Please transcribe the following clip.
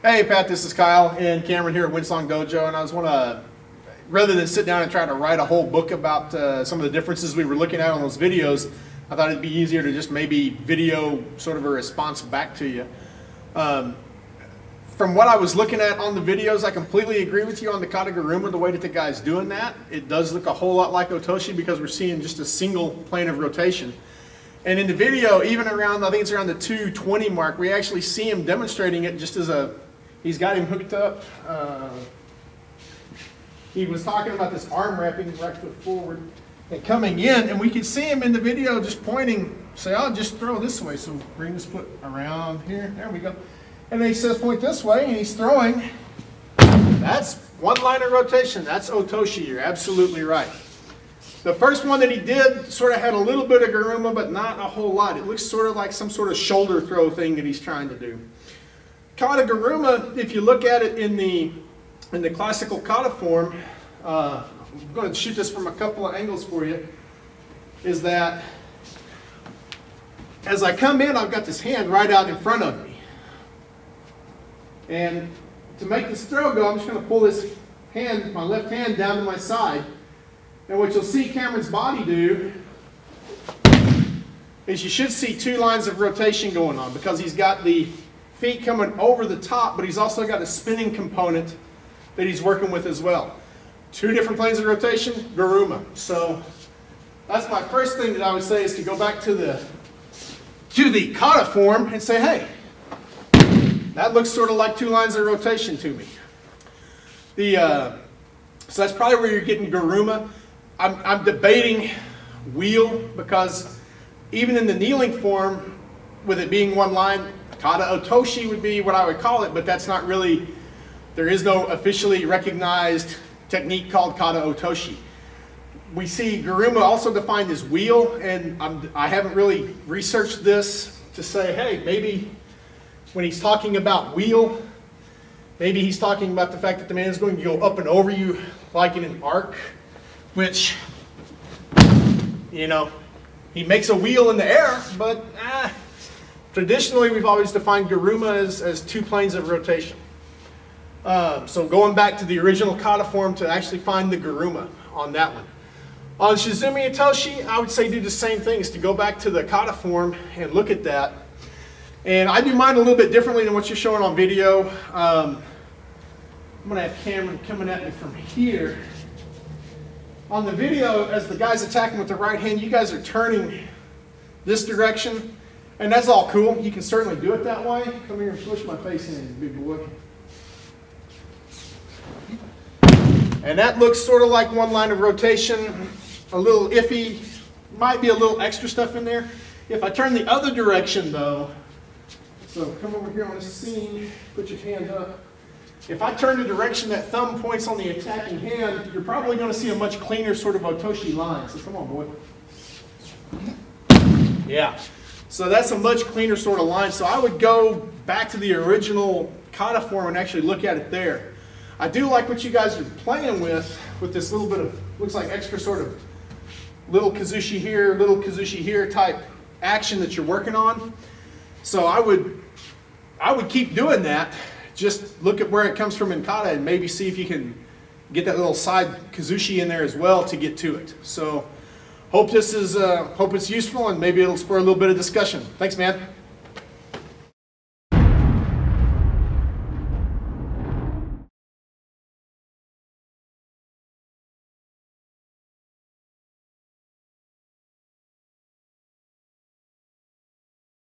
Hey Pat, this is Kyle and Cameron here at Windsong Dojo, and I just want to, rather than sit down and try to write a whole book about some of the differences we were looking at on those videos, I thought it'd be easier to just maybe video sort of a response back to you. From what I was looking at on the videos, I completely agree with you on the kata Guruma, the way that the guy's doing that. It does look a whole lot like Otoshi because we're seeing just a single plane of rotation. And in the video, even around, I think it's around the 220 mark, we actually see him demonstrating it just as a, he's got him hooked up. He was talking about this arm wrapping, right foot forward, and coming in, and we could see him in the video just pointing, say, I'll just throw this way. So bring this foot around here, there we go. And then he says point this way, and he's throwing. That's one line of rotation, that's Otoshi, you're absolutely right. The first one that he did sort of had a little bit of Guruma, but not a whole lot. It looks sort of like some sort of shoulder throw thing that he's trying to do. Kata Guruma, if you look at it in the classical kata form, I'm going to shoot this from a couple of angles for you, is that as I come in, I've got this hand right out in front of me. And to make this throw go, I'm just going to pull this hand, my left hand, down to my side. And what you'll see Cameron's body do is you should see two lines of rotation going on because he's got the feet coming over the top, but he's also got a spinning component that he's working with as well. Two different planes of rotation, Guruma. So that's my first thing that I would say is to go back to the kata form and say, hey, that looks sort of like two lines of rotation to me. So that's probably where you're getting Guruma. I'm debating wheel because even in the kneeling form, with it being one line, kata Otoshi would be what I would call it, but that's not really, there is no officially recognized technique called kata Otoshi. We see Guruma also defined as wheel, and I haven't really researched this to say, hey, maybe when he's talking about wheel, maybe he's talking about the fact that the man is going to go up and over you like in an arc, which, you know, he makes a wheel in the air, but traditionally we've always defined Guruma as two planes of rotation. So going back to the original kata form to actually find the Guruma on that one. On Shizumi Otoshi, I would say do the same thing, is to go back to the kata form and look at that. And I do mine a little bit differently than what you're showing on video. I'm going to have Cameron coming at me from here. On the video, as the guy's attacking with the right hand, you guys are turning this direction, and that's all cool. You can certainly do it that way. Come here and push my face in, big boy. And that looks sort of like one line of rotation, a little iffy, might be a little extra stuff in there. If I turn the other direction though, so come over here on the scene, put your hand up. If I turn the direction that thumb points on the attacking hand, you're probably going to see a much cleaner sort of Otoshi line. So come on, boy. Yeah. So that's a much cleaner sort of line. So I would go back to the original kata form and actually look at it there. I do like what you guys are playing with this little bit of, looks like extra sort of little kazushi here type action that you're working on. So I would keep doing that. Just look at where it comes from in kata and maybe see if you can get that little side kazushi in there as well to get to it. So hope this is hope it's useful and maybe it'll spur a little bit of discussion. Thanks, man.